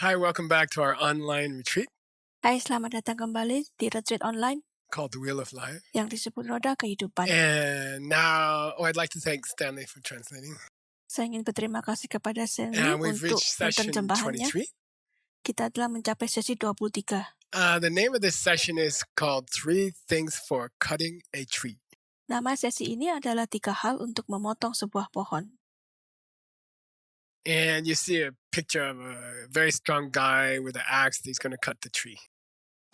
Hi, welcome back to our online retreat Hai, selamat datang kembali di retreat online called The Wheel of Life. yang disebut Roda Kehidupan. And now, I like to thank Stanley for translating. Saya ingin berterima kasih kepada Stanley And we've untuk reached session penerjemahannya. 23. Kita telah mencapai sesi 23. The name of this session is called 3 Things for Cutting a Tree. Nama sesi ini adalah 3 hal untuk memotong sebuah pohon. And you see a picture of a very strong guy with an axe. He's going to cut the tree.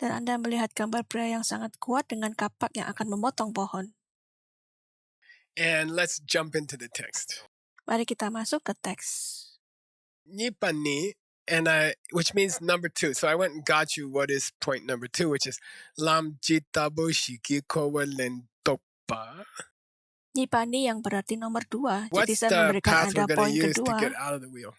Dan Anda melihat gambar pria yang sangat kuat dengan kapak yang akan memotong pohon. And let's jump into the text. Mari kita masuk ke teks. Nipani, which means number 2. So I went and got you what is point number 2, which is Lam Jitabo Shiki Kowalen Topa. Nipani yang berarti nomor 2. Jadi What's saya the memberikan path Anda we're going poin to use to kedua, get out of the wheel?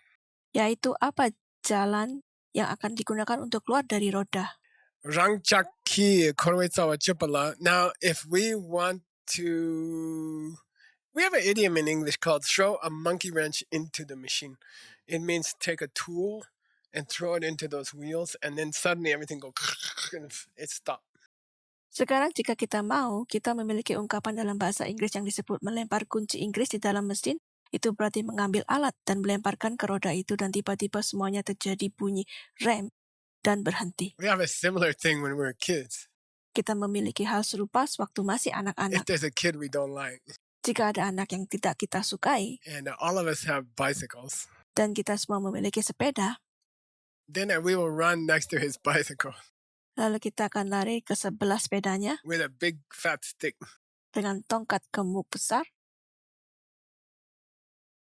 yaitu apa jalan yang akan digunakan untuk keluar dari roda. Rangchaki Korwetsawa Chupala. Now, if we want to, we have an idiom in English called throw a monkey wrench into the machine. It means take a tool and throw it into those wheels, and then suddenly everything goes and it stops. Sekarang jika kita mau, kita memiliki ungkapan dalam bahasa Inggris yang disebut melempar kunci Inggris di dalam mesin. Itu berarti mengambil alat dan melemparkan ke roda itu dan tiba-tiba semuanya terjadi bunyi rem dan berhenti. We have a similar thing when we're kids. Kita memiliki hal serupa sewaktu masih If anak-anak. there's a kid we don't like, Jika ada anak yang tidak kita sukai and all of us have bicycles, dan kita semua memiliki sepeda, then we will run next to his bicycle lalu kita akan lari ke sebelah sepedanya with a big fat stick. dengan tongkat gemuk besar.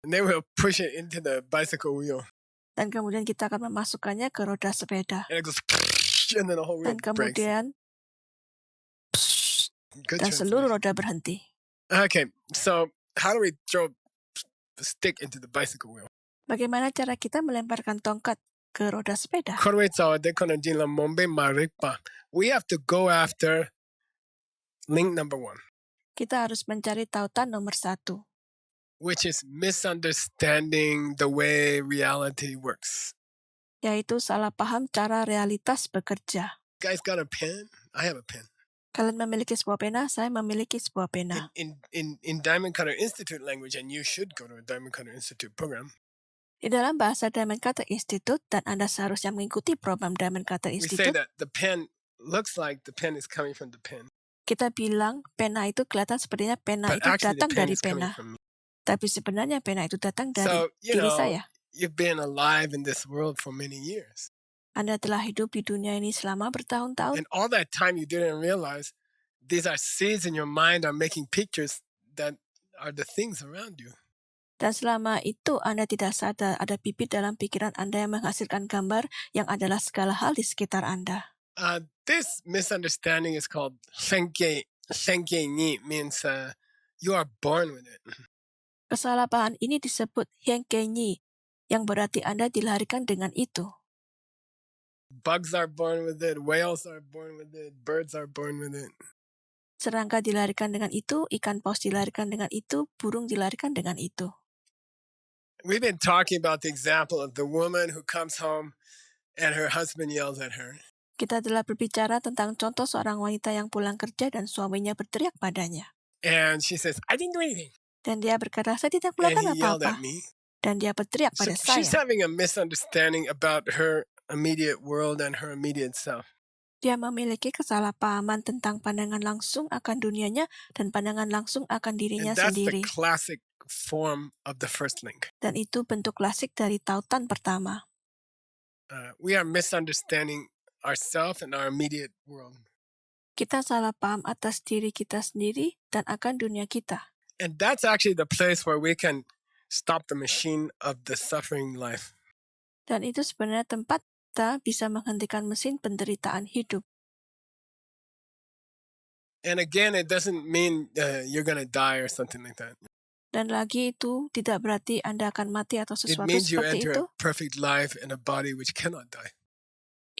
And then we'll push it into the bicycle wheel. Dan kemudian kita akan memasukkannya ke roda sepeda. And it goes, and then the whole wheel Dan breaks. kemudian Good dan seluruh translation. roda berhenti. Okay, so how do we throw the stick into the bicycle wheel? Bagaimana cara kita melemparkan tongkat ke roda sepeda? We have to go after link number 1, Kita harus mencari tautan nomor 1, which is misunderstanding the way reality works. yaitu salah paham cara realitas bekerja. You guys got a pen? I have a pen. Kalian memiliki sebuah pena, saya memiliki sebuah pena. In Diamond Cutter Institute language, and you should go to a Diamond Cutter Institute program, Di dalam bahasa Diamond Cutter Institute, dan Anda seharusnya mengikuti program Diamond Cutter we say Institute, that the pen looks like the pen is coming from the pen, kita bilang pena itu kelihatan sepertinya pena but itu actually the datang pen dari is coming pena. from me. Tapi sebenarnya pena itu datang dari So, diri saya. you've been alive in this world for many years. Anda telah hidup di dunia ini selama bertahun-tahun. And all that time you didn't realize these are seeds in your mind are making pictures that are the things around you. Dan selama itu Anda tidak sadar ada bibit dalam pikiran Anda yang menghasilkan gambar yang adalah segala hal di sekitar Anda. This misunderstanding is called senke ni, means you are born with it. Kesalahpahaman ini disebut hyenkenyi, yang berarti Anda dilahirkan dengan itu. Bugs are born with it, whales are born with it, birds are born with it. Serangga dilahirkan dengan itu, ikan paus dilahirkan dengan itu, burung dilahirkan dengan itu. We've been talking about the example of the woman who comes home and her husband yells at her. Kita telah berbicara tentang contoh seorang wanita yang pulang kerja dan suaminya berteriak padanya. And she says, I didn't do anything. Dan dia berkata, saya tidak And melakukan he yelled apa-apa. at me. Dan dia berteriak So pada she's saya. having a misunderstanding about her immediate world and her immediate self. Dia memiliki kesalahpahaman tentang pandangan langsung akan dunianya dan pandangan langsung akan dirinya And that's the sendiri. classic form of the first link. Dan itu bentuk klasik dari tautan pertama. We are misunderstanding ourselves and our immediate world. Kita salah paham atas diri kita sendiri dan akan dunia kita. And that's actually the place where we can stop the machine of the suffering life. Dan itu sebenarnya tempat kita bisa menghentikan mesin penderitaan hidup. And again, it doesn't mean you're going to die or something like that. Dan lagi itu tidak berarti Anda akan mati atau It sesuatu means you seperti enter itu. a perfect life in a body which cannot die.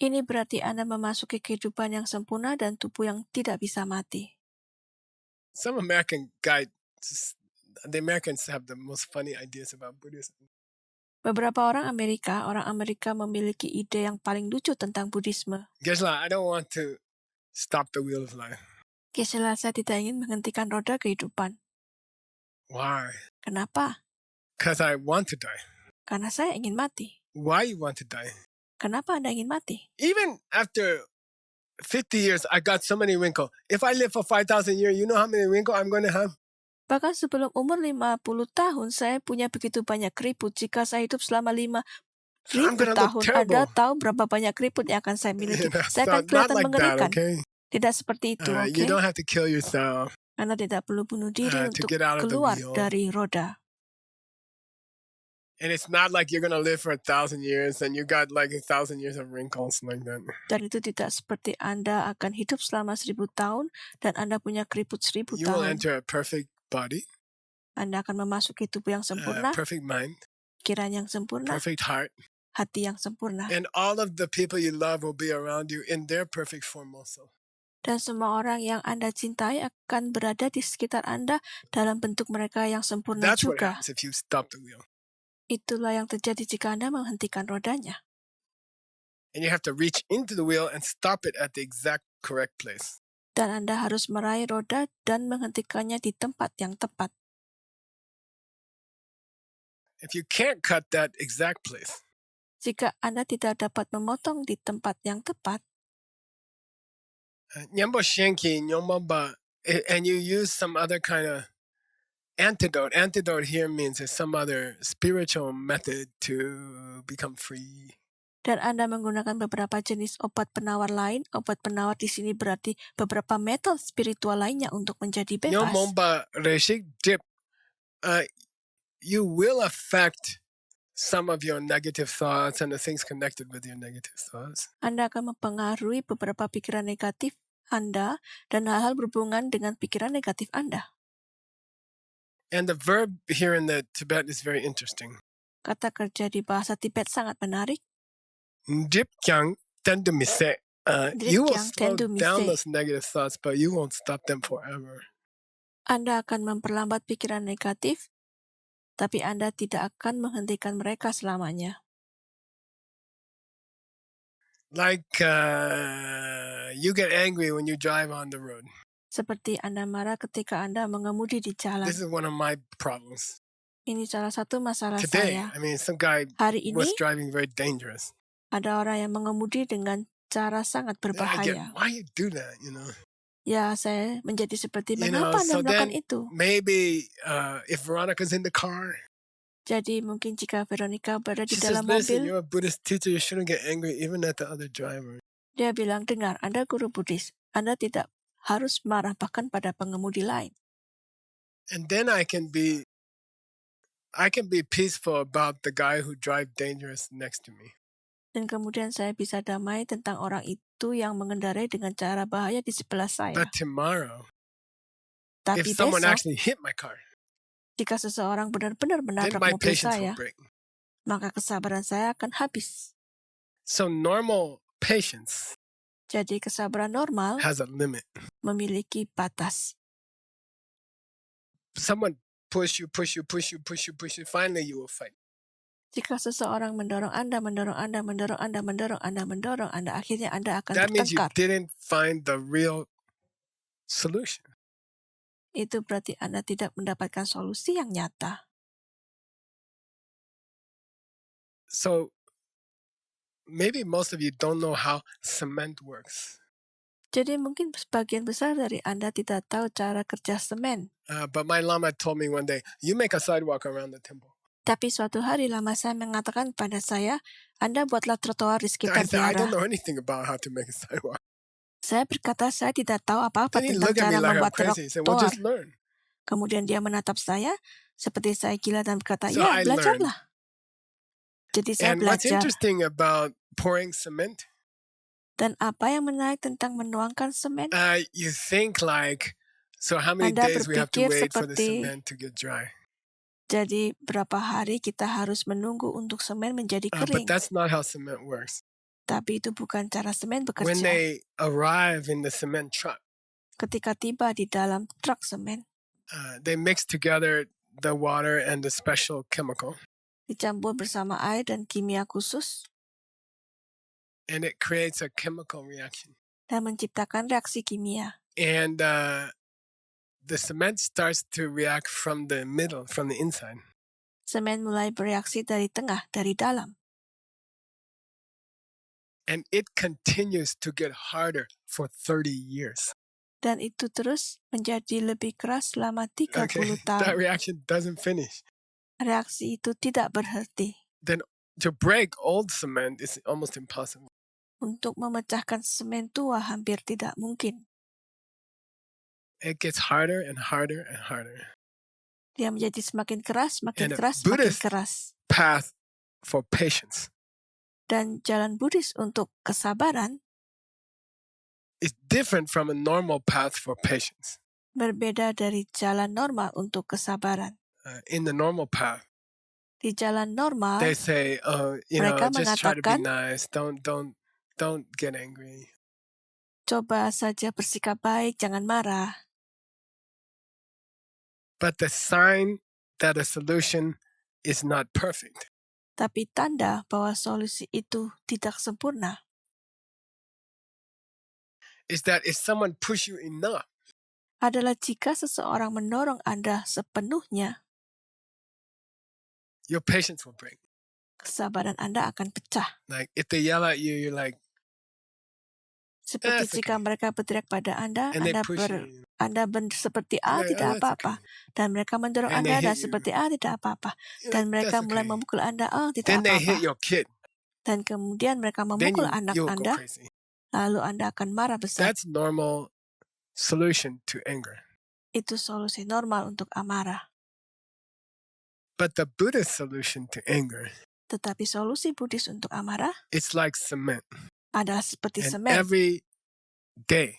Ini berarti Anda memasuki kehidupan yang sempurna dan tubuh yang tidak bisa mati. Some American guy, the Americans have the most funny ideas about Buddhism. Beberapa orang Amerika memiliki ide yang paling lucu tentang Buddhisme. Geshe, I don't want to stop the wheel of life. Geshe, saya tidak ingin menghentikan roda kehidupan. Why? Kenapa? Because I want to die. Karena saya ingin mati. Why you want to die? Kenapa Anda ingin mati? Even after 50 years, I got so many wrinkles. If I live for 5,000 years, you know how many wrinkles I'm going to have? Bahkan sebelum umur 50 tahun, saya punya begitu banyak keriput. Jika saya hidup selama 5.000 tahun, Anda tahu berapa banyak keriput yang akan saya miliki. Saya akan kelihatan mengerikan. Okay? Tidak seperti itu, oke? You don't have to kill yourself. Anda tidak perlu bunuh diri untuk get out of the keluar wheel. dari roda. And it's not like you're going to live for 1,000 years and you got like 1,000 years of wrinkles like that. Dan itu tidak seperti Anda akan hidup selama 1.000 tahun dan Anda punya keriput 1.000 You will tahun. enter a perfect body, Anda akan memasuki tubuh yang sempurna, perfect mind, pikiran yang sempurna, perfect heart, hati yang sempurna. and all of the people you love will be around you in their perfect form also. Dan semua orang yang Anda cintai akan berada di sekitar Anda dalam bentuk mereka yang sempurna That's what juga. happens if you stop the wheel. Itulah yang terjadi jika Anda menghentikan rodanya. And you have to reach into the wheel and stop it at the exact correct place. Dan Anda harus meraih roda dan menghentikannya di tempat yang tepat. If you can't cut that exact place, jika Anda tidak dapat memotong di tempat yang tepat, and you use some other kind of antidote. Antidote here means there's some other spiritual method to become free. Dan Anda menggunakan beberapa jenis obat penawar lain. Obat penawar di sini berarti beberapa metode spiritual lainnya untuk menjadi bebas. You will affect some of your negative thoughts and the things connected with your negative thoughts. Anda akan mempengaruhi beberapa pikiran negatif Anda dan hal-hal berhubungan dengan pikiran negatif Anda. And the verb here in the Tibet is very interesting. Kata kerja di bahasa Tibet sangat menarik. Dripkyang tendumise. You will slow down those negative thoughts, but you won't stop them forever. Anda akan memperlambat pikiran negatif, tapi Anda tidak akan menghentikan mereka selamanya. Like you get angry when you drive on the road. Seperti Anda marah ketika Anda mengemudi di jalan. This is one of my problems. Ini salah satu masalah Today, saya. some guy was driving very dangerous. Ada orang yang mengemudi dengan cara sangat berbahaya. Why you do that, Ya, saya menjadi seperti mengapa Anda melakukan itu? Maybe if Veronica's in the car. Jadi mungkin jika Veronica berada di dalam mobil, mobil, you're a Buddhist teacher, you shouldn't get angry even at the other driver. Dia bilang, dengar, Anda guru Buddhis, Anda tidak harus marah bahkan pada pengemudi lain. And then I can be peaceful about the guy who drive dangerous next to me. Dan kemudian saya bisa damai tentang orang itu yang mengendarai dengan cara bahaya di sebelah saya. But tomorrow, tapi if someone besok, actually hit my car, jika seseorang benar-benar menabrak mobil saya, maka kesabaran saya akan habis. So normal patience, jadi kesabaran normal has a limit. Memiliki batas. Someone push you, finally you will fight. Jika seseorang mendorong Anda, akhirnya Anda akan That means you bertengkar. didn't find the real solution. Itu berarti Anda tidak mendapatkan solusi yang nyata. So, maybe most of you don't know how cement works. Jadi mungkin sebagian besar dari Anda tidak tahu cara kerja semen. But my lama told me one day, you make a sidewalk around the temple. Tapi suatu hari lama saya mengatakan pada saya, Anda buatlah trotoar di sekitar I don't biara. know anything about how to make a sidewalk. Saya berkata saya tidak tahu apa-apa Then he tentang looked at me cara like I'm membuat crazy. He said, well, trotoar. just learn. Kemudian dia menatap saya seperti saya gila dan berkata, So ya I belajarlah. Jadi saya And what's belajar. interesting about pouring cement? Dan apa yang menarik tentang menuangkan semen? You think like, so how many Anda days we have to berpikir wait for the seperti, cement to get dry? jadi berapa hari kita harus menunggu untuk semen menjadi But kering. that's not how cement works. Tapi itu bukan cara semen When bekerja. they arrive in the cement truck, Ketika tiba di dalam truk semen, they mix together the water and the special chemical. dicampur bersama air dan kimia khusus, and it creates a chemical reaction. dan menciptakan reaksi kimia. And the cement starts to react from the middle, from the inside. Semen mulai bereaksi dari tengah, dari dalam. And it continues to get harder for 30 years. Dan itu terus menjadi lebih keras selama 30 Okay, that tahun. reaction doesn't finish. Reaksi itu tidak berhenti. Then to break old cement is almost impossible. Untuk memecahkan semen tua hampir tidak mungkin. It gets harder and harder and harder. Dia menjadi semakin keras, makin And a keras, makin Buddhist keras. path for patience Dan jalan Buddhis untuk kesabaran is different from a normal path for patience. berbeda dari jalan normal untuk kesabaran. In the normal path, Di jalan normal, they say, mereka just try to be mengatakan, nice. Don't get angry. coba saja bersikap baik, jangan marah. But the sign that a solution is not perfect Tapi tanda bahwa solusi itu tidak sempurna is that if someone push you enough, adalah jika seseorang mendorong Anda sepenuhnya, your patience will break. kesabaran Anda akan pecah. Like if they yell at you, you're like, Seperti that's jika okay. mereka berteriak pada Anda, And they push you. Anda seperti You're like, tidak that's apa-apa. okay. Dan mereka mendorong And they Anda dan hit you. seperti tidak apa-apa. You're Dan like, mereka that's mulai okay. memukul Anda, tidak Then they hit apa-apa. your kid. Dan kemudian mereka Then memukul anak you'll go Anda, crazy. lalu Anda akan marah besar. That's normal solution to anger. Itu solusi normal untuk amarah. But the Buddhist solution to anger, Tetapi solusi Buddhis untuk amarah it's like cement. adalah seperti And semen. every day,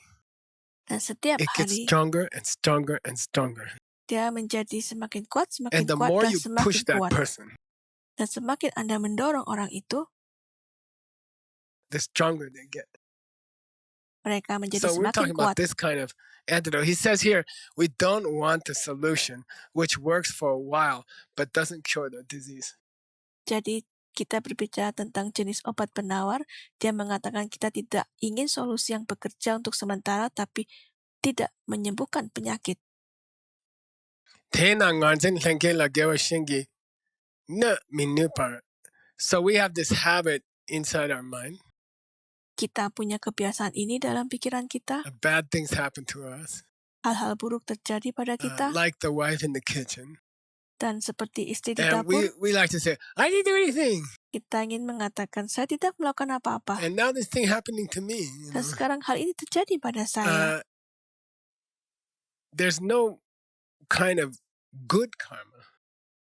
Dan setiap it gets hari, stronger and stronger and stronger. dia menjadi semakin kuat, And semakin the kuat, more dan you semakin push that kuat. person, Dan semakin Anda mendorong orang itu, the stronger they get. mereka menjadi So we're semakin talking about kuat. this kind of antidote. He says here, we don't want a solution which works for a while but doesn't cure the disease. Jadi kita berbicara tentang jenis obat penawar. Dia mengatakan kita tidak ingin solusi yang bekerja untuk sementara tapi tidak menyembuhkan penyakit. So we have this habit inside our mind. Kita punya kebiasaan ini dalam pikiran kita. Bad things happen to us. Hal-hal buruk terjadi pada kita. Like the wife in the kitchen. Dan seperti istri di And dapur. we like to say, I didn't do anything. Kita ingin mengatakan, saya tidak melakukan apa-apa. And now this thing happening to me. Dan sekarang hal ini terjadi pada saya. There's no kind of good karma.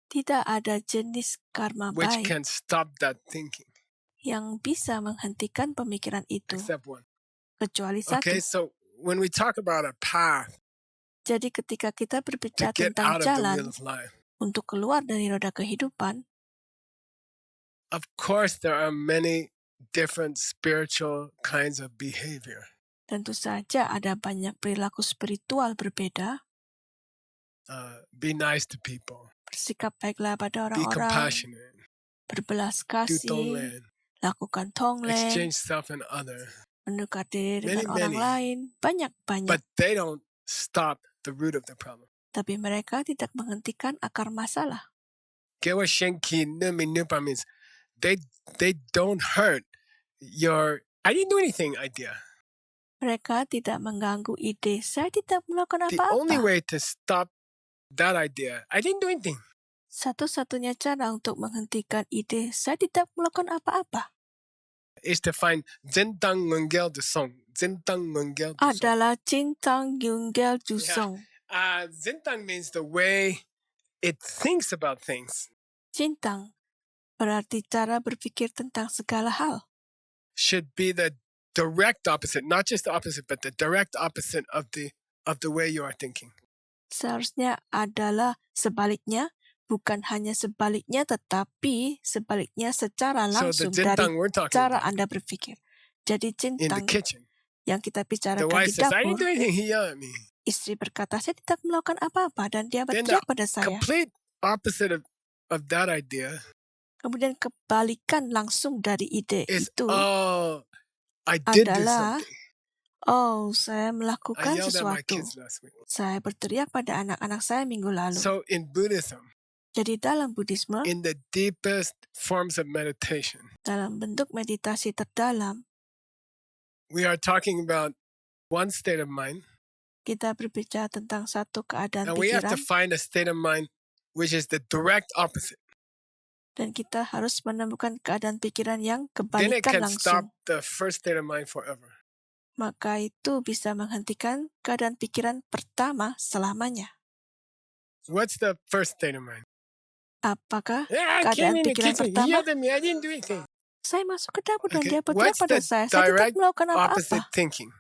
Tidak ada jenis karma which baik can stop that thinking. Yang bisa menghentikan pemikiran itu. Except one. Kecuali satu. Okay, so when we talk about a path Jadi ketika kita berbicara to get tentang out of the jalan wheel of life, untuk keluar dari roda kehidupan, of course there are many different spiritual kinds of behavior. Tentu saja ada banyak perilaku spiritual berbeda. Be nice to people. Bersikap baiklah pada Be orang-orang. compassionate. Berbelas Do kasih. tonglen. Lakukan tonglen. Exchange self and other. Menukar diri dengan orang lain. Banyak-banyak. But they don't stop the root of the problem. Tapi mereka tidak menghentikan akar masalah. Gewa Shenki Numi Nupa means they don't hurt your I didn't do anything idea. Mereka tidak mengganggu ide, saya tidak melakukan The only apa-apa. way to stop that idea, I didn't do anything. Satu-satunya cara untuk menghentikan ide, saya tidak melakukan apa-apa. Is to find Zentang Mungel de Song. Zentang Mungel de Song. Adalah Cintang Yunggel Jusong. Zentang means the way it thinks about things. Cintang berarti cara berpikir tentang segala hal. Should be the direct opposite, not just the opposite, but the direct opposite of the way you are thinking. Seharusnya adalah sebaliknya, bukan hanya sebaliknya, tetapi sebaliknya secara langsung dari cara Anda berpikir. Jadi Cintang yang kita bicarakan di dapur, istri berkata, saya tidak melakukan apa-apa, dan dia berteriak pada saya. Complete opposite of that idea Kemudian kebalikan langsung dari ide is, itu oh, I did do adalah, something. oh, saya I melakukan yelled at my sesuatu. kids last week. Saya berteriak pada anak-anak saya minggu lalu. So in Buddhism, Jadi dalam Buddhisme, in the deepest forms of meditation, dalam bentuk meditasi terdalam, we are talking about one state of mind, kita berbicara tentang satu keadaan and we have to pikiran, find a state of mind which is the direct opposite. dan kita harus menemukan keadaan pikiran yang Then it kebalikan can stop langsung. the first state of mind forever. Maka itu bisa menghentikan keadaan pikiran pertama selamanya. What's the first state of mind? Apakah Yeah, I keadaan came in the pikiran kitchen. He pertama? yelled at me. I didn't do anything. Saya masuk ke dapur dan Okay. dia berteriak What's pada the saya. Saya tidak direct melakukan opposite apa-apa. thinking?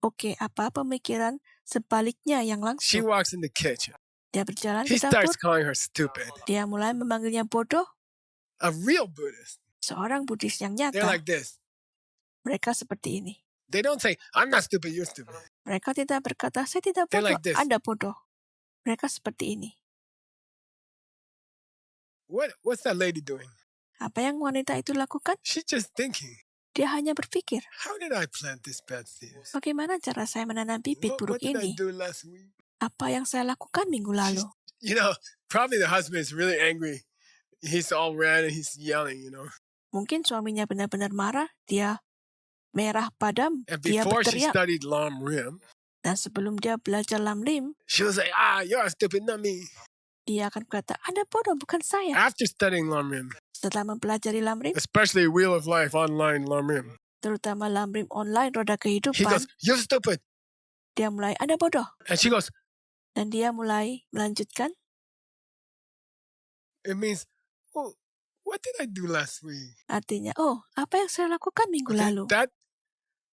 Oke, apa pemikiran sebaliknya yang She langsung? walks in the kitchen. Dia berjalan He ke dapur, starts calling her stupid. dia mulai memanggilnya bodoh. A real Buddhist. Seorang Buddhis yang They're nyata, like this. mereka seperti ini. They don't say, I'm not stupid, you're stupid. Mereka tidak berkata, saya tidak They're bodoh, like this. Anda bodoh. Mereka seperti ini. What's that lady doing? Apa yang wanita itu lakukan? She's just thinking, Dia hanya berpikir, how did I plant this bad seeds? bagaimana cara saya menanam bibit buruk What did I ini? do last week? Apa yang saya lakukan minggu lalu? You know, probably the husband is really angry. He's all red and he's yelling, you know. Mungkin suaminya benar-benar marah, dia merah padam, And dia before she berteriak. studied Lam Rim, Dan sebelum dia belajar Lam Rim, she was like, you're stupid, not me. dia akan berkata, Anda bodoh, bukan saya. After studying Lam Rim, Setelah mempelajari Lam Rim, especially Wheel of Life online Lam Rim, terutama Lam Rim online Roda he Kehidupan, goes, you're stupid. dia mulai, Anda bodoh. And she goes, Dan dia mulai melanjutkan, it means, oh, what did I do last week? artinya, oh, apa yang saya lakukan minggu Okay, lalu? that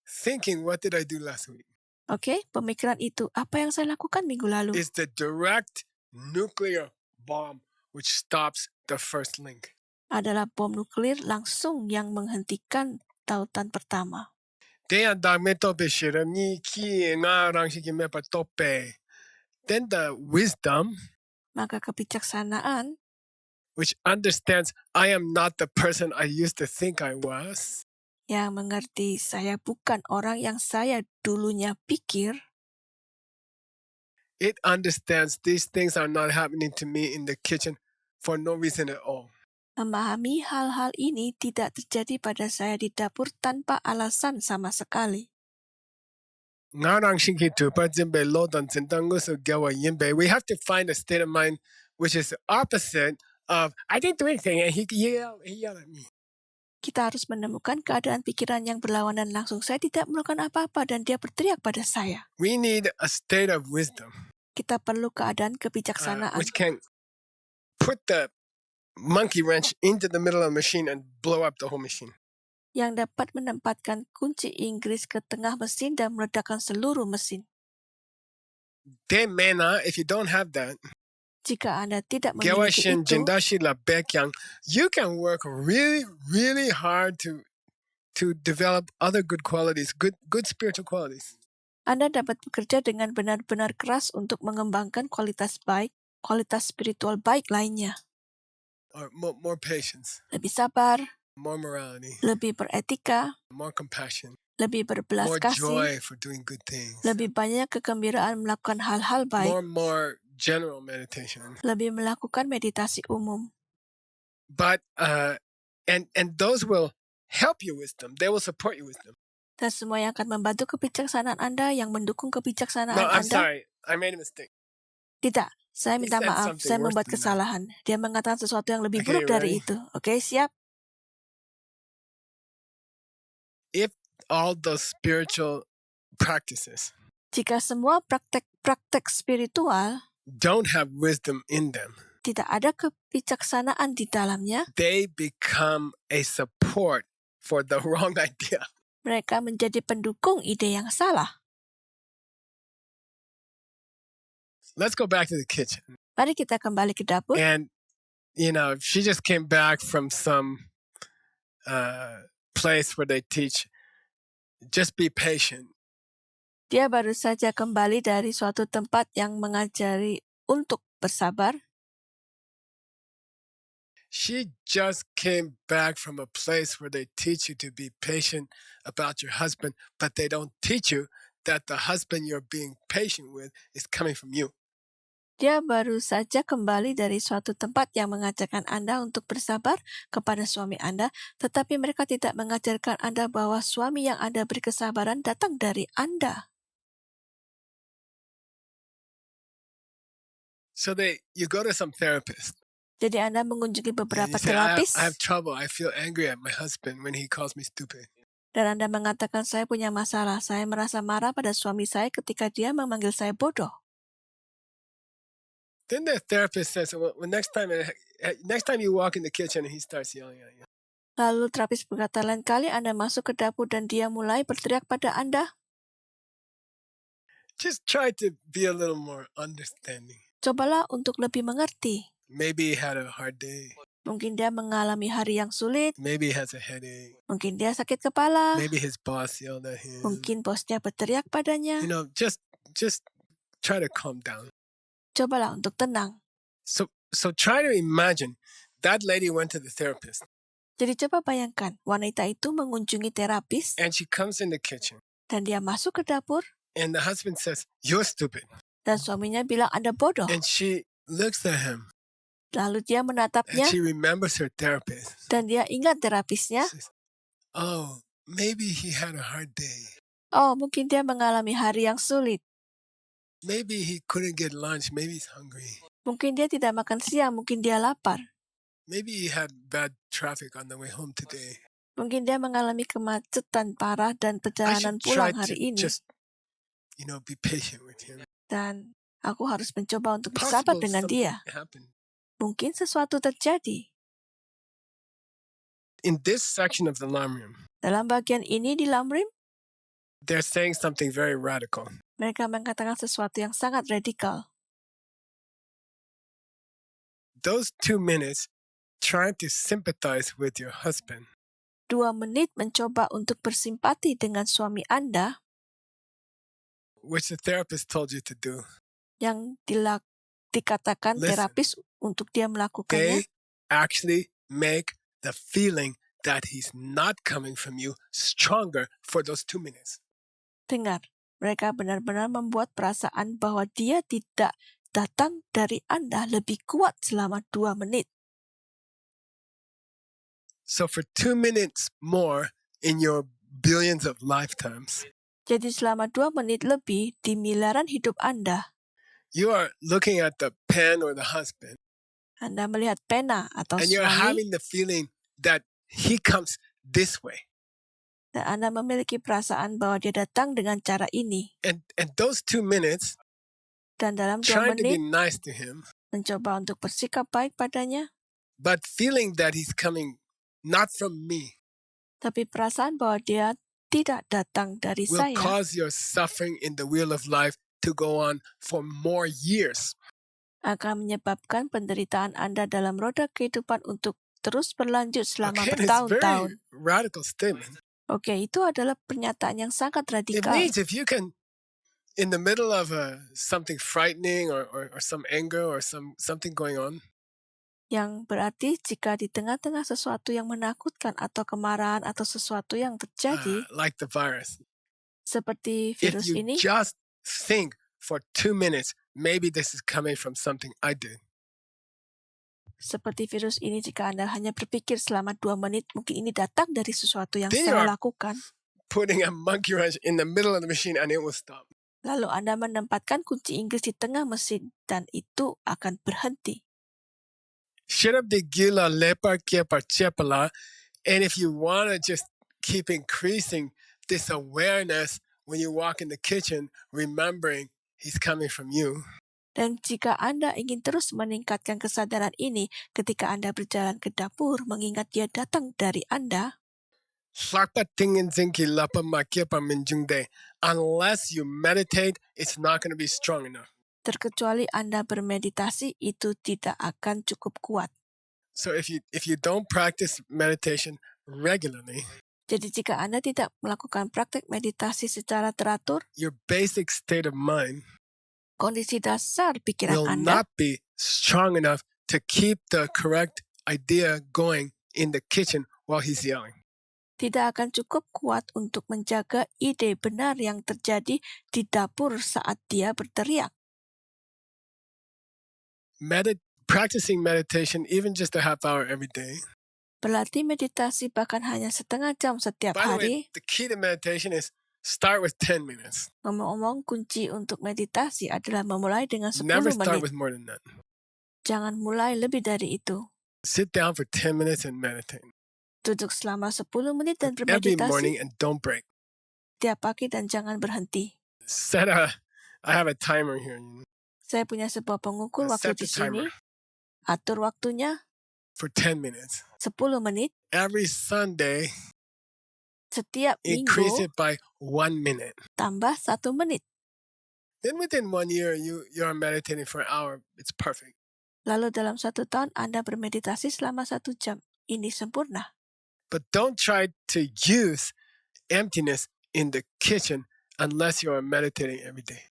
thinking, what did I do last week, Oke, pemikiran itu, apa yang saya lakukan minggu lalu? is the direct nuclear bomb which stops the first link. Adalah bom nuklir langsung yang menghentikan tautan pertama. Then the wisdom, Maka kebijaksanaan, which understands I am not the person I used to think I was, yang mengerti saya bukan orang yang saya dulunya pikir, it understands these things are not happening to me in the kitchen for no reason at all. memahami hal-hal ini tidak terjadi pada saya di dapur tanpa alasan sama sekali. We have to find a state of mind which is the opposite of I didn't do anything and he yelled at me. Kita harus menemukan keadaan pikiran yang berlawanan langsung. Saya tidak melakukan apa-apa dan dia berteriak pada saya. We need a state of wisdom Kita perlu keadaan kebijaksanaan which can put the monkey wrench into the middle of the machine and blow up the whole machine. yang dapat menempatkan kunci Inggris ke tengah mesin dan meledakkan seluruh mesin. If you don't have that, Jika Anda tidak memiliki itu, you can work really, really hard to develop other good qualities, good spiritual qualities. Anda dapat bekerja dengan benar-benar keras untuk mengembangkan kualitas baik, kualitas spiritual baik lainnya. Or more patience, Lebih sabar, more morality, lebih beretika, more compassion, lebih berbelas more kasih, joy for doing good things, lebih banyak kegembiraan melakukan hal-hal baik, more general meditation. lebih melakukan meditasi umum. But and those will help your wisdom. They will support your wisdom. Dan semua yang akan membantu kebijaksanaan Anda, yang mendukung kebijaksanaan No, I'm Anda. sorry. I made a mistake. Tidak, saya minta He said maaf, something saya worse membuat than that. kesalahan. Dia mengatakan sesuatu yang lebih Okay, buruk dari ready? itu. Oke, siap? If all those spiritual practices Jika semua praktek-praktek spiritual don't have wisdom in them, tidak ada kebijaksanaan di dalamnya, they become a support for the wrong idea. mereka menjadi pendukung ide yang salah. Let's go back to the kitchen. Mari kita kembali ke dapur. And, she just came back from some place where they teach, just be patient. Dia baru saja kembali dari suatu tempat yang mengajari untuk bersabar. She just came back from a place where they teach you to be patient about your husband, but they don't teach you that the husband you're being patient with is coming from you. Dia baru saja kembali dari suatu tempat yang mengajarkan Anda untuk bersabar kepada suami Anda, tetapi mereka tidak mengajarkan Anda bahwa suami yang Anda beri kesabaran datang dari Anda. So you go to some therapist. Jadi Anda mengunjungi And beberapa you say, terapis, I have trouble. I feel angry at my husband when he calls me stupid. dan Anda mengatakan, saya punya masalah, saya merasa marah pada suami saya ketika dia memanggil saya bodoh. Then the therapist says, well, next time you walk in the kitchen and he starts yelling at you, Lalu terapis berkata, lain kali Anda masuk ke dapur dan dia mulai berteriak pada Anda, just try to be a little more understanding. cobalah untuk lebih mengerti. Maybe he had a hard day. Mungkin dia mengalami hari yang sulit, Maybe he has a headache. mungkin dia sakit kepala, Maybe his boss yelled at him. mungkin bosnya berteriak padanya. You know, just try to calm down. Cobalah untuk tenang. So try to imagine that lady went to the therapist Jadi coba bayangkan, wanita itu mengunjungi terapis, and she comes in the kitchen dan dia masuk ke dapur, and the husband says, "You're stupid." dan suaminya bilang Anda bodoh. And she looks at him Lalu dia and menatapnya, she remembers her therapist. dan dia ingat terapisnya. She says, "Oh, maybe he had a hard day. Oh, mungkin dia mengalami hari yang sulit. Maybe he couldn't get lunch. Maybe he's hungry. Mungkin dia tidak makan siang, mungkin dia lapar. Maybe he had bad traffic on the way home today." Mungkin dia mengalami kemacetan parah dan I perjalanan should try pulang to hari ini. just, be patient with him. Dan aku harus mencoba untuk bersabar Possible dengan something dia. happened. Mungkin sesuatu terjadi. In this section of the Lamrim, Dalam bagian ini di Lamrim, they're saying something very radical. mereka mengatakan sesuatu yang sangat radikal. Those 2 minutes trying to sympathize with your husband 2 menit mencoba untuk bersimpati dengan suami Anda which the therapist told you to do. yang dikatakan Listen. terapis untuk dia melakukannya, They actually make the feeling that he's not coming from you stronger for those 2 minutes. dengar, mereka benar-benar membuat perasaan bahwa dia tidak datang dari Anda lebih kuat selama 2 menit. So for 2 minutes more in your billions of lifetimes, Jadi selama 2 menit lebih di miliaran hidup Anda, you are looking at the pen or the husband, Anda melihat pena atau and you're suami, having the feeling that he comes this way. dan Anda memiliki perasaan bahwa dia datang dengan cara ini. And those 2 minutes, Dan dalam 2 trying to be menit, nice to him, mencoba untuk bersikap baik padanya, but feeling that he's coming not from me, tapi perasaan bahwa dia tidak datang dari will saya, cause your suffering in the wheel of life to go on for more years. akan menyebabkan penderitaan Anda dalam roda kehidupan untuk terus berlanjut selama Again, it's bertahun-tahun. very radical statement. Oke, itu adalah pernyataan yang sangat It radikal. means if you can, in the middle of something frightening or some anger or something going on, Yang berarti jika di tengah-tengah sesuatu yang menakutkan atau kemarahan atau sesuatu yang terjadi, like the virus, seperti if virus you ini, just think for 2 minutes, maybe this is coming from something I did. jika Anda hanya berpikir selama 2 menit, mungkin ini datang dari sesuatu yang Then saya you are- lakukan. Putting a monkey wrench in the middle of the machine and it will stop. Lalu Anda menempatkan kunci Inggris di tengah mesin, dan itu akan berhenti. Shirabdi gila lepa kepa chepala. And if you want to just keep increasing this awareness when you walk in the kitchen, remembering he's coming from you, Dan jika Anda ingin terus meningkatkan kesadaran ini ketika Anda berjalan ke dapur, mengingat dia datang dari Anda, Hlakpa tingin zinki lapa ma kepa minjungde. Unless you meditate, it's not going to be strong enough. terkecuali Anda bermeditasi, itu tidak akan cukup kuat. So if you don't practice meditation regularly, Jadi jika Anda tidak melakukan praktek meditasi secara teratur, your basic state of mind kondisi dasar pikiran will Anda not be strong enough to keep the correct idea going in the kitchen while he's yelling. Tidak akan cukup kuat untuk menjaga ide benar yang terjadi di dapur saat dia berteriak. Practicing meditation even just a half hour every day. Berlatih meditasi bahkan hanya setengah jam setiap By the way, hari. the key to meditation is start with 10 minutes. Ngomong-ngomong, kunci untuk meditasi adalah memulai dengan 10 Never start menit. with more than that. Jangan mulai lebih dari itu. Sit down for 10 minutes and meditate. Duduk selama 10 menit dan Every morning bermeditasi and don't break. tiap pagi dan jangan berhenti. I have a timer here. Saya punya sebuah pengukur waktu Set di the timer sini. Atur waktunya for 10 minutes. 10 menit. Every Sunday, Setiap increase minggu it by 1 minute. tambah 1 menit. Then within 1 year, you are meditating for an hour. It's perfect. Lalu dalam 1 tahun Anda bermeditasi selama 1 jam. Ini sempurna. But don't try to use emptiness in the kitchen unless you are meditating every day.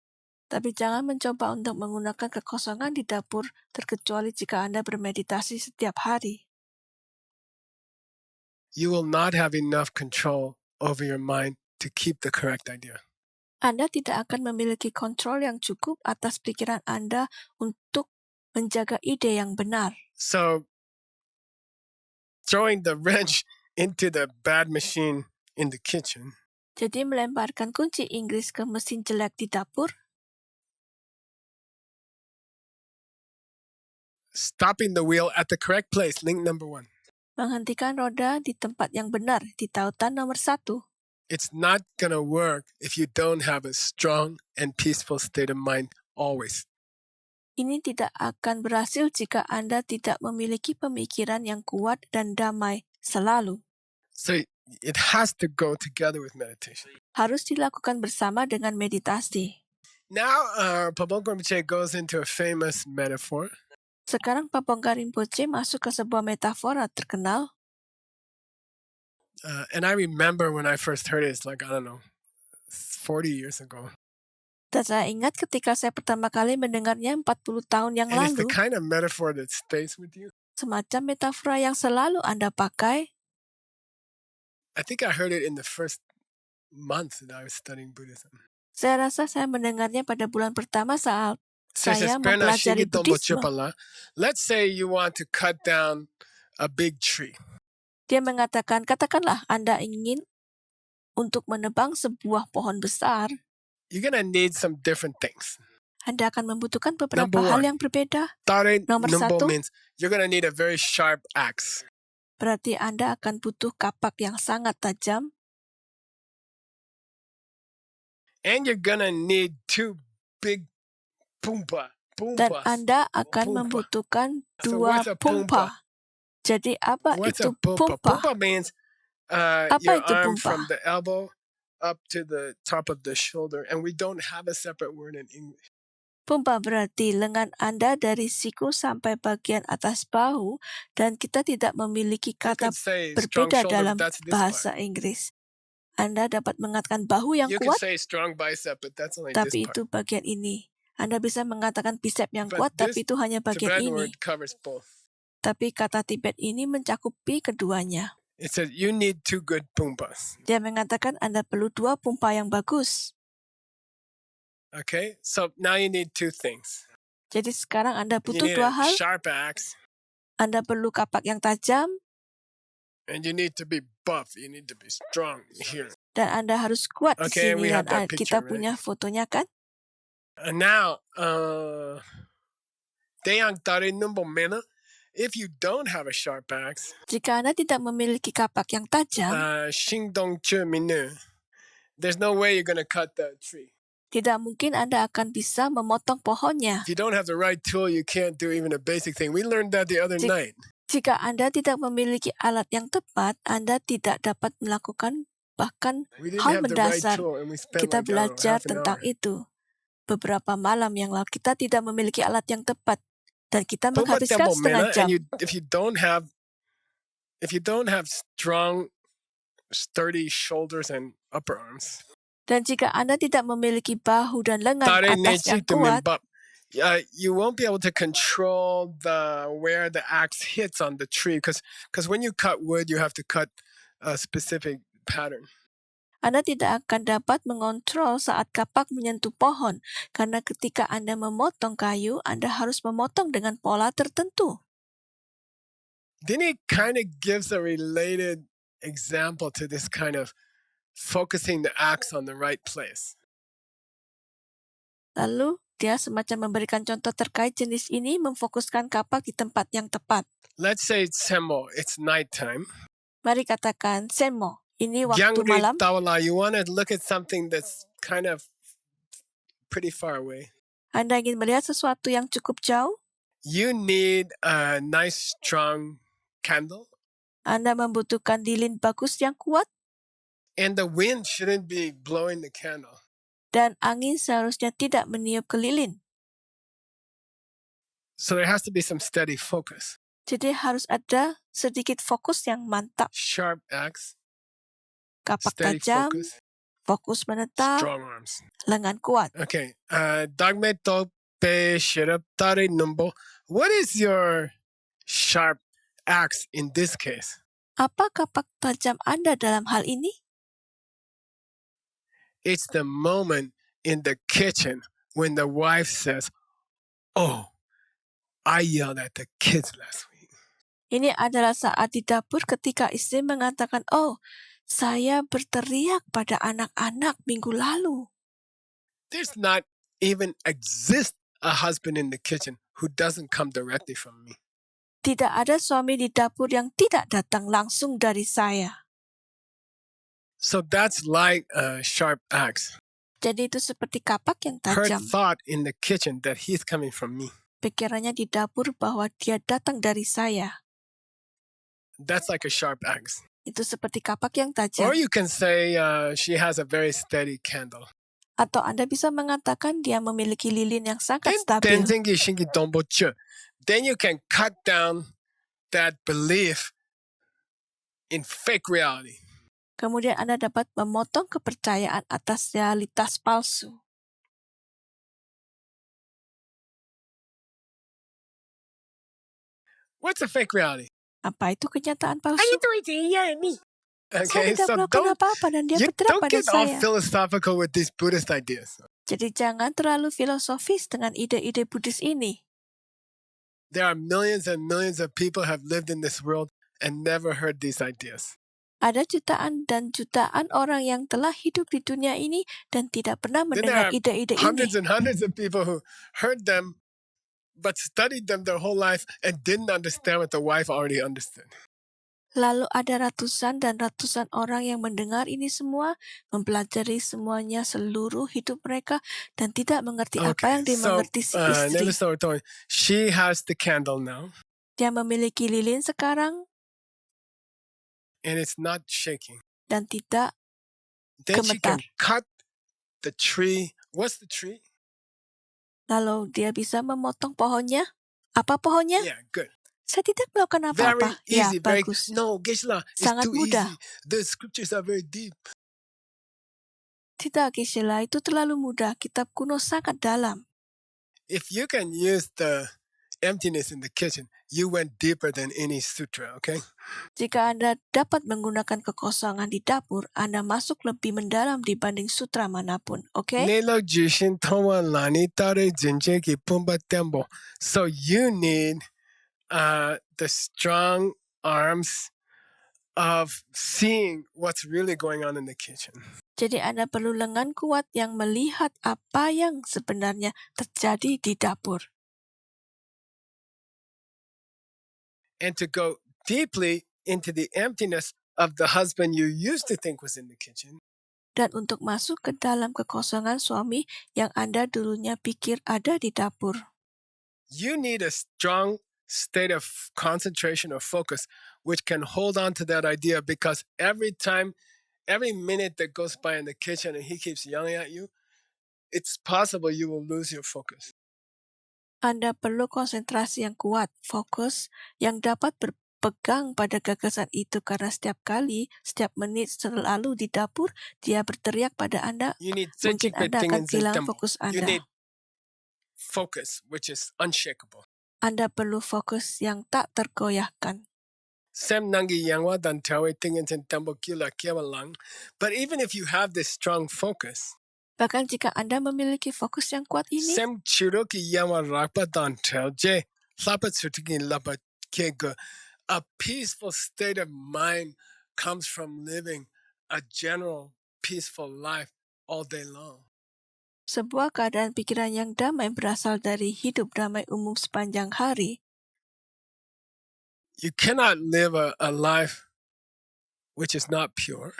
Tapi jangan mencoba untuk menggunakan kekosongan di dapur, terkecuali jika Anda bermeditasi setiap hari. You will not have enough control over your mind to keep the correct idea. Anda tidak akan memiliki kontrol yang cukup atas pikiran Anda untuk menjaga ide yang benar. So, throwing the wrench into the bad machine in the kitchen Jadi melemparkan kunci Inggris ke mesin jelek di dapur, stopping the wheel at the correct place, link number 1. menghentikan roda di tempat yang benar di tautan nomor 1. It's not going to work if you don't have a strong and peaceful state of mind always. Ini tidak akan berhasil jika Anda tidak memiliki pemikiran yang kuat dan damai selalu. So it has to go together with meditation. Harus dilakukan bersama dengan meditasi. Now, Pabongka Rinpoche goes into a famous metaphor. Sekarang Pabongka Rinpoche masuk ke sebuah metafora terkenal. And I remember when I first heard it, it's like, I don't know, 40 years ago. Dan saya ingat ketika saya pertama kali mendengarnya 40 tahun yang And it's the lalu. kind of metaphor that stays with you. Semacam metafora yang selalu Anda pakai. I think I heard it in the first month that I was studying Buddhism. Saya rasa saya mendengarnya pada bulan pertama saat Says, saya mempelajari Buddhisme. let's say you want to cut down a big tree. Dia mengatakan, katakanlah Anda ingin untuk menebang sebuah pohon besar. You're going to need some different things. Anda akan membutuhkan beberapa Number hal 1, yang berbeda. Tare Nomor numbo 1, means you're going to need a very sharp axe. berarti Anda akan butuh kapak yang sangat tajam. And you're going to need 2 big pumpa. Dan Anda akan membutuhkan 2 pumpa. Jadi apa What's itu a pumpa? pumpa? Pumpa means Apa your itu arm pumpa? from the elbow up to the top of the shoulder. And we don't have a separate word in English. Pumpa berarti lengan Anda dari siku sampai bagian atas bahu, dan kita tidak memiliki You kata could say berbeda strong shoulder, dalam but that's this bahasa part. Inggris. Anda dapat mengatakan bahu yang You could kuat, say strong bicep, but that's only this tapi part. itu bagian ini. Anda bisa mengatakan bicep yang But kuat, this tapi itu hanya bagian Tibetan ini. word covers both. Tapi kata Tibet ini mencakupi keduanya. It says you need 2 good pumpas. Dia mengatakan Anda perlu 2 pumpa yang bagus. Okay, so now you need 2 things. Jadi sekarang Anda You butuh need 2 a hal. sharp axe, Anda perlu kapak yang tajam, and you need to be buff. You need to be strong here. dan Anda harus kuat di Okay, sini. we have Dan that kita picture, punya fotonya kan? And now, Deyang Tare Numbo Mena, if you don't have a sharp axe, Jika Anda tidak memiliki kapak yang tajam, Shingdong Che Minu, there's no way you're going to cut that tree. tidak mungkin Anda akan bisa memotong pohonnya. If you don't have the right tool, you can't do even a basic thing. We learned that the other night. Jika Anda tidak memiliki alat yang tepat, Anda tidak dapat melakukan bahkan We didn't hal have the right mendasar. tool, and we spent Kita like, I don't know, belajar half an tentang hour. itu. Beberapa malam yang lalu kita tidak memiliki alat yang tepat, dan kita Pumpa menghabiskan tempo setengah mena, jam. and if you don't have strong, sturdy shoulders and upper arms, Dan jika Anda tidak memiliki bahu dan lengan tare atas yang nechi to kuat, mimbap, you won't be able to control where the axe hits on the tree because when you cut wood, you have to cut a specific pattern. Anda tidak akan dapat mengontrol saat kapak menyentuh pohon, karena ketika Anda memotong kayu, Anda harus memotong dengan pola tertentu. Then it kind of gives a related example to this kind of focusing the axe on the right place. Lalu, dia semacam memberikan contoh terkait jenis ini memfokuskan kapak di tempat yang tepat. Let's say it's semo, it's nighttime. Mari katakan, Senmo, ini waktu Gyangri malam. Tawala, you want to look at something that's kind of pretty far away. Anda ingin melihat sesuatu yang cukup jauh? You need a nice, strong candle. Anda membutuhkan lilin bagus yang kuat, And the wind shouldn't be blowing the candle. dan angin seharusnya tidak meniup ke lilin. So there has to be some steady focus. Jadi harus ada sedikit fokus yang mantap. Sharp axe, Kapak steady tajam, focus, fokus menetap, strong arms. lengan kuat. Okay. Dagme tope shirap tare numbo. What is your sharp axe in this case? Apa kapak tajam Anda dalam hal ini? It's the moment in the kitchen when the wife says, "Oh, I yelled at the kids last week." Ini adalah saat di dapur ketika istri mengatakan, "Oh, saya berteriak pada anak-anak minggu lalu." There's not even exist a husband in the kitchen who doesn't come directly from me. Tidak ada suami di dapur yang tidak datang langsung dari saya. So that's like a sharp axe. Jadi itu seperti kapak yang Her tajam. thought in the kitchen that he's coming from me. Pikirannya di dapur bahwa dia datang dari saya. That's like a sharp axe. Itu seperti kapak yang Or tajam. you can say she has a very steady candle. Atau Anda bisa mengatakan dia memiliki lilin yang sangat Then stabil. tenzenggi shingi dombo chu. Then you can cut down that belief in fake reality. Kemudian Anda dapat memotong kepercayaan atas realitas palsu. What's a fake reality? Apa itu kenyataan palsu? Okay, Saya tidak so melakukan apa-apa dan dia berteriak don't pada get all saya. philosophical with these Buddhist ideas. Jadi jangan terlalu filosofis dengan ide-ide Buddhis ini. There are millions and millions of people have lived in this world and never heard these ideas. Ada jutaan dan jutaan orang yang telah hidup di dunia ini dan tidak pernah Then there mendengar are ide-ide hundreds ini. and hundreds of people who heard them but studied them their whole life and didn't understand what the wife already understood. Lalu ada ratusan dan ratusan orang yang mendengar ini semua, mempelajari semuanya seluruh hidup mereka, dan tidak mengerti apa yang dimengerti si istri. She has the candle now Dia memiliki lilin sekarang and it's not shaking. dan tidak Then she can gemetar. cut the tree. What's the tree? Lalu dia bisa memotong pohonnya. Apa pohonnya? Yeah, good. Saya tidak melakukan Very apa-apa. Ya, easy. Very bagus. no, Geshe-la, it's Sangat too mudah. easy. The scriptures are very deep. Tidak, Geshe-la, itu terlalu mudah. Kitab kuno sangat dalam. If you can use the emptiness in the kitchen, you went deeper than any sutra, okay? Jika Anda dapat menggunakan kekosongan di dapur, Anda masuk lebih mendalam dibanding sutra manapun, oke? Nelo jishin towa lani tare jinje ki pumba tembo. So you need the strong arms of seeing what's really going on in the kitchen. Jadi Anda perlu lengan kuat yang melihat apa yang sebenarnya terjadi di dapur. And to go deeply into the emptiness of the husband you used to think was in the kitchen. Dan untuk masuk ke dalam kekosongan suami yang Anda dulunya pikir ada di dapur. You need a strong state of concentration or focus which can hold on to that idea, because every minute that goes by in the kitchen and he keeps yelling at you, it's possible you will lose your focus. Anda perlu konsentrasi yang kuat, fokus, yang dapat berpegang pada gagasan itu, karena setiap menit selalu di dapur, dia berteriak pada Anda, You need mungkin Anda akan kehilangan fokus You need Anda. focus, which is unshakable. Anda perlu fokus yang tak tergoyahkan. Sem nangi yangwa dan tawe tingin ten tembo kila kiawalang. But even if you have this strong focus, Bahkan jika Anda memiliki fokus yang kuat ini, sem churoki yangwa rakpa dan tel je lapa tsutiki lapa kego. A peaceful state of mind comes from living a general peaceful life all day long. sebuah keadaan pikiran yang damai berasal dari hidup damai umum sepanjang hari. You cannot live a life which is not pure.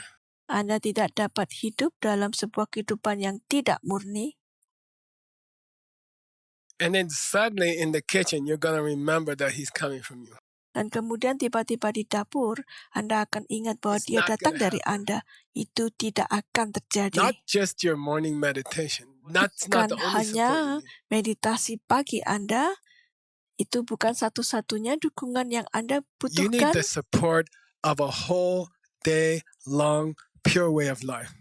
Anda tidak dapat hidup dalam sebuah kehidupan yang tidak murni. And then suddenly in the kitchen, you're going to remember that he's coming from you. Dan kemudian tiba-tiba di dapur, Anda akan ingat bahwa It's dia not datang gonna dari happen. Anda. Itu tidak akan terjadi. Not just your morning meditation. That's not Bukan the only support you hanya need. meditasi pagi Anda, itu bukan satu-satunya dukungan yang Anda You need butuhkan. the support of a whole day long pure way of life.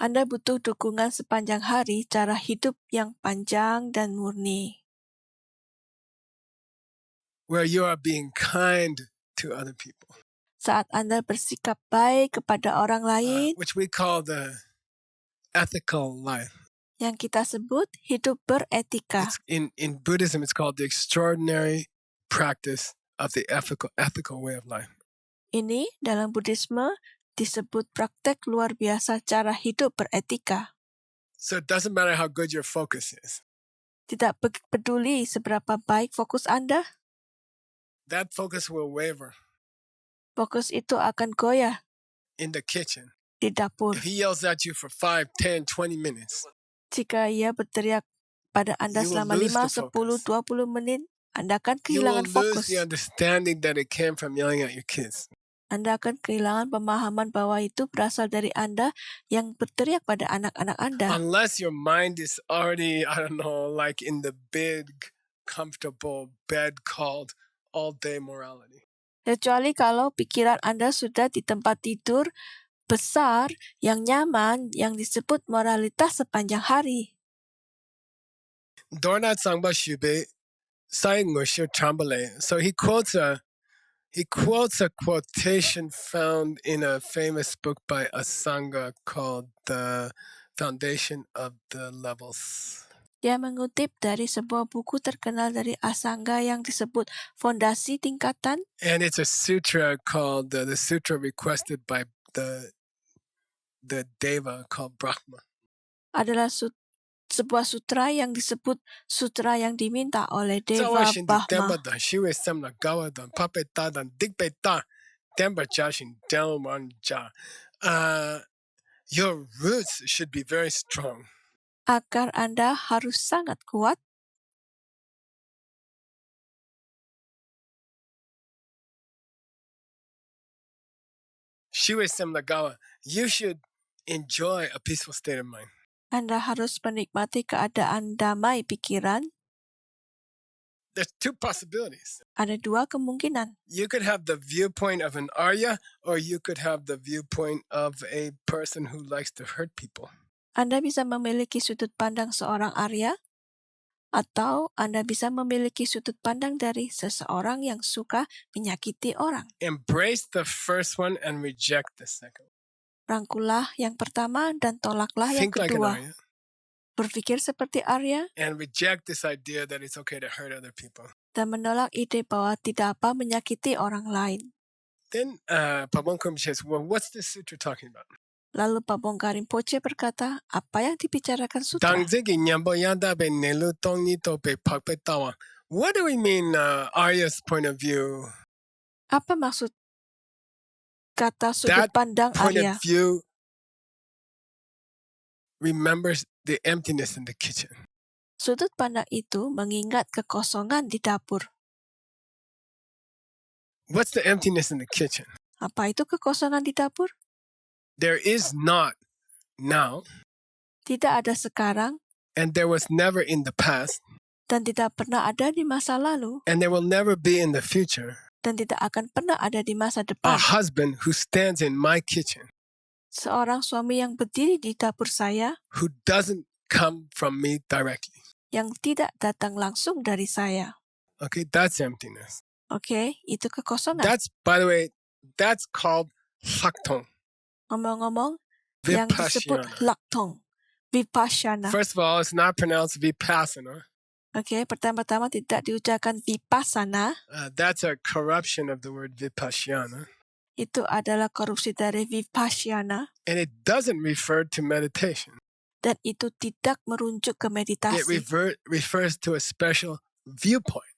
Anda butuh dukungan sepanjang hari, cara hidup yang panjang dan murni, Where you are being kind to other people. saat Anda bersikap baik kepada orang lain, Which we call the ethical life. yang kita sebut hidup beretika. It's in Buddhism, it's called the extraordinary practice of the ethical way of life. Ini dalam Buddhisme disebut praktek luar biasa cara hidup beretika. So it doesn't matter how good your focus is. Tidak peduli seberapa baik fokus Anda, That focus will waver fokus itu akan goyah in the kitchen. di dapur. If he yells at you for 5, 10, 20 minutes, Jika ia berteriak pada Anda You will selama lose 5, the 10, focus. 20 menit, Anda akan you will kehilangan lose fokus. the understanding that it came from yelling at your kids. Anda akan kehilangan pemahaman bahwa itu berasal dari Anda yang berteriak pada anak-anak Anda. Unless your mind is already, I don't know, like in the big, comfortable bed called all-day morality. Kecuali kalau pikiran Anda sudah di tempat tidur besar yang nyaman yang disebut moralitas sepanjang hari. Dornat Sangba Shube, Sai Ngushu Chambale. So he quotes a quotation found in a famous book by Asanga called The Foundation of the Levels. Dia mengutip dari sebuah buku terkenal dari Asanga yang disebut Fondasi Tingkatan. And it's a sutra called, the sutra requested by the Deva called Brahma. Adalah sebuah sutra yang disebut sutra yang diminta oleh Deva Zawa Shindi Demba Brahma. dan Shiwe Semna Gawa dan Papeta dan Digbeta Demba Jashin Delman Ja. Your roots should be very strong. Akar Anda harus sangat kuat. Shiwe Semna Gawa, you should enjoy a peaceful state of mind. Anda harus menikmati keadaan damai pikiran. There's two possibilities. Ada dua kemungkinan. You could have the viewpoint of an Arya, or you could have the viewpoint of a person who likes to hurt people. Anda bisa memiliki sudut pandang seorang Arya, atau Anda bisa memiliki sudut pandang dari seseorang yang suka menyakiti orang. Embrace the first one and reject the second. Rangkulah yang pertama dan tolaklah yang Think like an kedua. Arya Berpikir seperti Arya and reject this idea that it's okay to hurt other people. dan menolak ide bahwa tidak apa menyakiti orang lain. Then Pabongka Rinpoche says, well, what's this sutra talking about? Lalu Pabongka Rinpoche berkata, apa yang dibicarakan sutra? Dangzegi nyambo yanda be nelu tongi to be pakpe tawa. What do we mean, Arya's point of view? Apa maksud kata sudut That pandang point Arya? of view remembers the emptiness in the kitchen. Sudut pandang itu mengingat kekosongan di dapur. What's the emptiness in the kitchen? Apa itu kekosongan di dapur? There is not now, Tidak ada sekarang and there was never in the past, dan tidak pernah ada di masa lalu and there will never be in the future dan tidak akan pernah ada di masa a depan. husband who stands in my kitchen Seorang suami yang berdiri di dapur saya who doesn't come from me directly. yang tidak datang langsung dari saya. Okay, that's emptiness. Oke, itu kekosongan. That's, by the way, that's called Laktong, Ngomong-ngomong, yang disebut Vipassana. Laktong, Vipassana. First of all, it's not pronounced Vipassana. Oke, pertama-tama tidak diucapkan Vipassana. That's a corruption of the word Vipassana. Itu adalah korupsi dari Vipassana. And it doesn't refer to meditation. Dan itu tidak merujuk ke It meditasi. refers to a special viewpoint.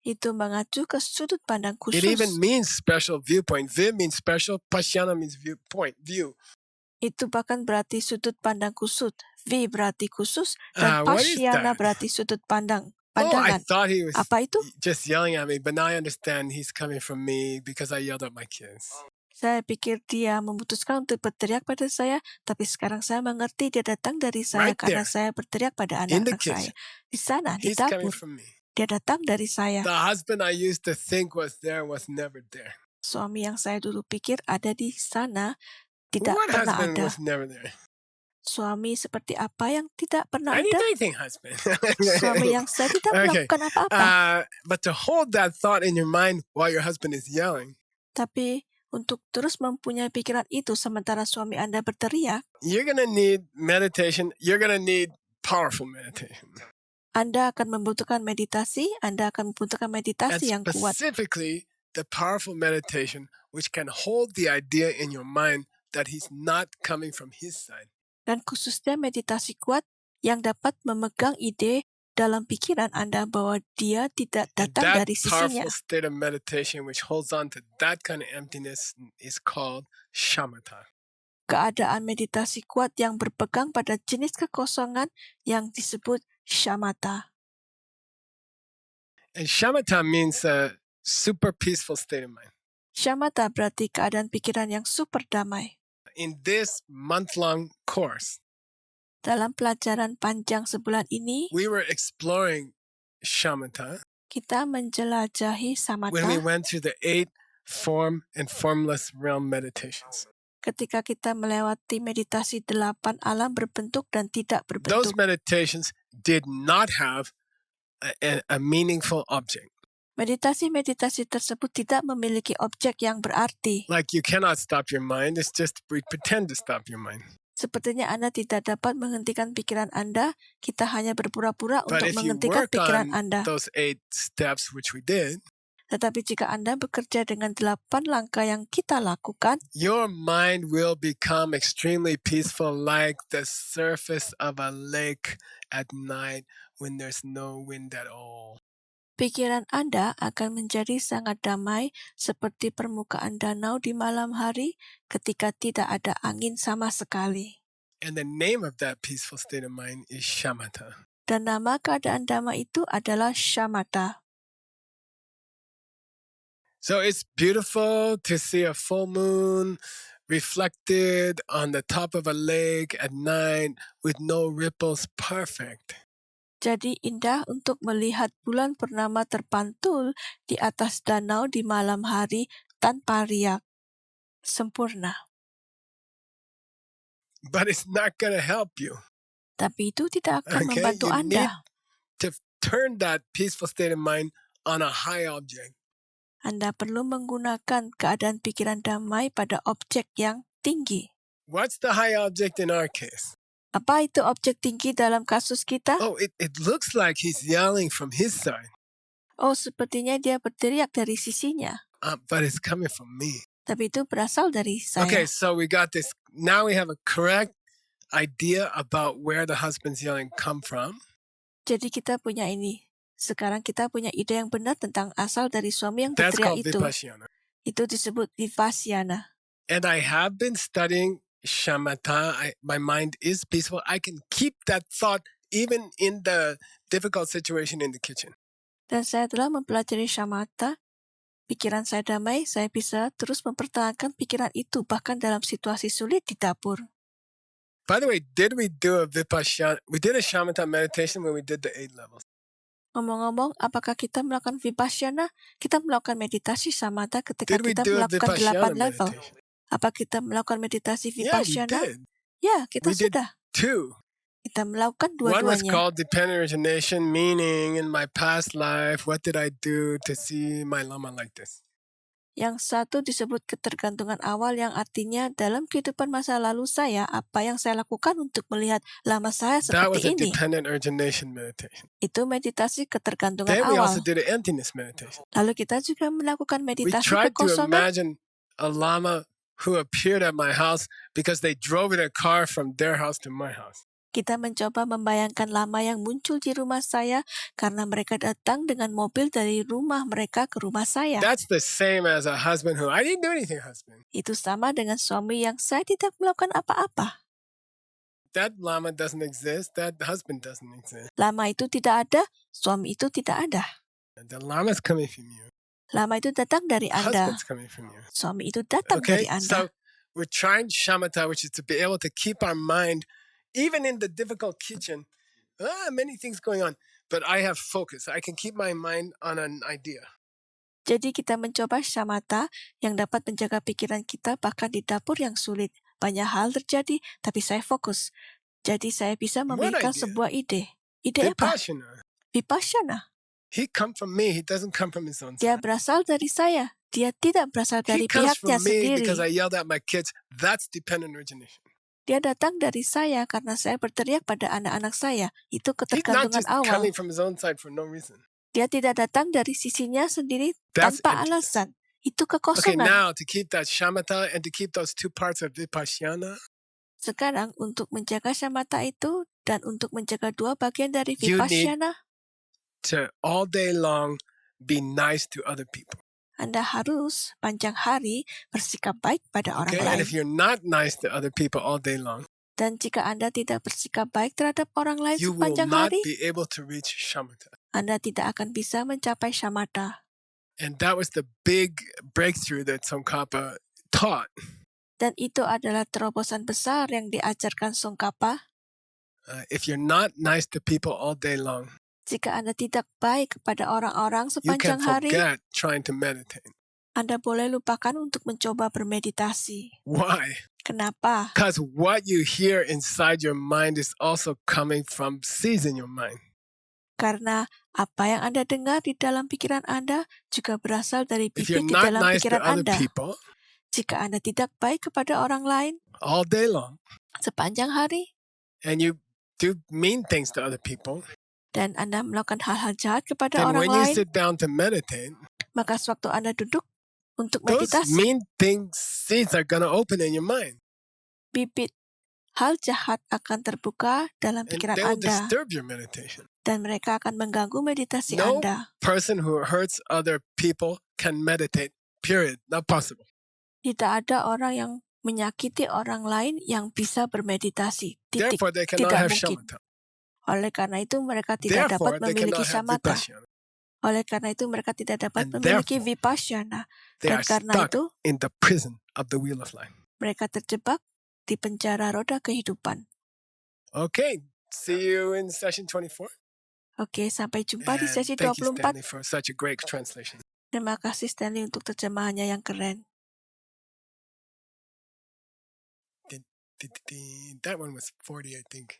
Itu mengacu ke sudut pandang khusus. It even means special viewpoint. Viv means special, Passyana means viewpoint, view. Itu bahkan berarti sudut pandang khusus. V berarti khusus, dan What is Passyana that? berarti sudut I pandangan. thought he was Apa itu? just yelling at me, but now I understand he's coming from me because I yelled at my kids. Saya pikir dia memutuskan untuk berteriak pada saya, tapi sekarang saya mengerti dia datang dari saya Right karena there, saya berteriak pada in the anak-anak saya. kitchen. Di sana, di He's coming dapur, from me. dia datang dari saya. The husband I used to think was there was never there. Suami yang saya dulu pikir ada di sana, tidak What pernah husband ada. was never there? Suami seperti apa yang tidak pernah I didn't ada? do anything, husband. Suami yang saya tidak Okay. melakukan apa-apa. But to hold that thought in your mind while your husband is yelling, Tapi untuk terus mempunyai pikiran itu sementara suami Anda berteriak, you're going to need meditation. You're going to need powerful meditation. Anda akan membutuhkan meditasi, Anda akan membutuhkan And meditasi yang kuat. specifically, the powerful meditation which can hold the idea in your mind that he's not coming from his side. Dan khususnya meditasi kuat yang dapat memegang ide dalam pikiran Anda bahwa dia tidak And datang that dari sisinya. powerful state of meditation which holds on to that kind of emptiness is called shamatha. Keadaan meditasi kuat yang berpegang pada jenis kekosongan yang disebut shamatha. And shamatha means a super peaceful state of mind. Shamatha berarti keadaan pikiran yang super damai. In this month-long course, Dalam pelajaran panjang sebulan ini, we were exploring shamatha kita menjelajahi when we samatha went through the 8 form and formless realm meditations. ketika kita melewati meditasi 8 alam berbentuk dan tidak Those berbentuk. meditations did not have a meaningful object. Meditasi-meditasi tersebut tidak memiliki objek yang berarti. Like you cannot stop your mind. It's just we pretend to stop your mind. Sepertinya Anda tidak dapat menghentikan pikiran Anda, kita hanya berpura-pura But untuk if you menghentikan work pikiran on Anda. those 8 steps, which we did, Tetapi jika Anda bekerja dengan 8 langkah yang kita lakukan, your mind will become extremely peaceful like the surface of a lake at night when there's no wind at all. pikiran Anda akan menjadi sangat damai seperti permukaan danau di malam hari ketika tidak ada angin sama sekali. And the name of that peaceful state of mind is shamatha. Dan nama keadaan damai itu adalah shamatha. So it's beautiful to see a full moon reflected on the top of a lake at night with no ripples. Perfect. Jadi indah untuk melihat bulan purnama terpantul di atas danau di malam hari tanpa riak. Sempurna. But it's not going to help you. Tapi itu tidak akan Okay, membantu you need Anda. to turn that peaceful state of mind on a high object. Anda perlu menggunakan keadaan pikiran damai pada objek yang tinggi. What's the high object in our case? Apa itu objek tinggi dalam kasus kita? Oh, it looks like he's yelling from his side, Oh, sepertinya dia berteriak dari sisinya. but it's coming from me. Tapi itu berasal dari Okay, saya. so we got this. Now we have a correct idea about where the husband's yelling come from. Jadi kita punya ini. Sekarang kita punya ide yang benar tentang asal dari suami yang That's berteriak called itu. Vipassana. Itu disebut Vipassana. And I have been studying shamatha. My mind is peaceful. I can keep that thought even in the difficult situation in the kitchen. Dan saya telah mempelajari shamatha. Pikiran saya damai, saya bisa terus mempertahankan pikiran itu bahkan dalam situasi sulit di dapur. By the way, did we do a Vipassana? We did a shamatha meditation when we did the 8 levels. Ngomong-ngomong, apakah kita melakukan Vipassana? Kita melakukan meditasi samatha ketika Did we kita do a melakukan 8 Vipassana level. meditation? Apa kita melakukan meditasi Yeah, we Vipassana? did. Ya, kita We did sudah. 2. Kita melakukan One was dua-duanya. called dependent origination, meaning in my past life, what did I do to see my Lama like this? Yang satu disebut ketergantungan awal, yang artinya dalam kehidupan masa lalu saya, apa yang saya lakukan untuk melihat lama saya That was a seperti ini. dependent origination meditation. Itu meditasi ketergantungan Then we also awal. did an emptiness meditation. Lalu kita juga melakukan We meditasi tried to kekosongan. imagine a Lama who appeared at my house because they drove in a car from their house to my house. Kita mencoba membayangkan lama yang muncul di rumah saya karena mereka datang dengan mobil dari rumah mereka ke rumah saya. That's the same as a husband who, I didn't do anything, husband. Itu sama dengan suami yang saya tidak melakukan apa-apa. That Lama doesn't exist, that husband doesn't exist. Lama itu tidak ada, suami itu tidak ada. The Lama's coming from you. Lama itu datang dari The Anda. husband's coming from you. Suami itu datang Okay, dari Anda. so we're trying shamatha, which is to be able to keep our mind, even in the difficult kitchen, many things going on, but I have focus. I can keep my mind on an idea. Jadi kita mencoba shamatha yang dapat menjaga pikiran kita bahkan di dapur yang sulit. Banyak hal terjadi, tapi saya fokus. Jadi saya bisa memiliki sebuah ide. Ide apa? Vipassana. He comes from me. He doesn't come from his own Dia side. berasal dari saya. Dia tidak berasal He dari comes pihaknya from me sendiri. because I yelled at my kids. That's dependent origination. Dia datang dari saya karena saya berteriak pada anak-anak saya. Itu He's not ketergantungan just awal. coming from his own side for no reason. Dia tidak datang dari sisinya sendiri That's tanpa emptiness. alasan. Itu Okay, kekosongan. now to keep that shamatha and to keep those two parts of vipassana, Sekarang untuk menjaga shamatha itu dan untuk menjaga dua bagian dari You need- vipassana, to all day long be nice to other people. Anda harus panjang hari bersikap baik pada orang Okay, and lain. if you're not nice to other people all day long, Dan jika Anda tidak bersikap baik terhadap orang lain you will sepanjang not hari, be able to reach shamatha. Anda tidak akan bisa mencapai shamatha. And that was the big breakthrough that Tsongkhapa taught. Dan itu adalah terobosan besar yang diajarkan Tsongkhapa. If you're not nice to people all day long, Jika Anda tidak baik kepada orang-orang you can sepanjang hari, forget trying to meditate. Anda boleh lupakan untuk mencoba bermeditasi. Why? Kenapa? Because what you hear inside your mind is also coming from seeds in your mind. Karena apa yang Anda dengar di dalam pikiran Anda juga berasal dari If you're bibit di not dalam nice to pikiran other Anda. people Jika Anda tidak baik kepada orang lain all day long, sepanjang hari, and you do mean things to other people, dan Anda melakukan hal-hal jahat kepada then orang when you lain, sit down to meditate, maka sewaktu Anda duduk untuk those meditasi, mean things, seeds are going to open in your mind. bibit hal jahat akan terbuka dalam And pikiran they will Anda, disturb your meditation. dan mereka akan mengganggu meditasi No Anda. person who hurts other people can meditate, period. Not possible. Tidak ada orang yang menyakiti orang lain yang bisa bermeditasi. Titik. Therefore, they cannot Tidak have mungkin. shamatha. Oleh karena itu mereka tidak Therefore, dapat they memiliki cannot have shamatha. vipassana. Oleh karena itu mereka tidak dapat And memiliki therefore, vipassana. They Dan are karena stuck itu in the prison of the wheel of life. mereka terjebak di penjara roda kehidupan. Okay, see you in session 24. Oke, sampai jumpa di And sesi thank you, 24. Stanley, for such a great translation. Terima kasih Stanley untuk terjemahannya yang keren. That one was 40, I think.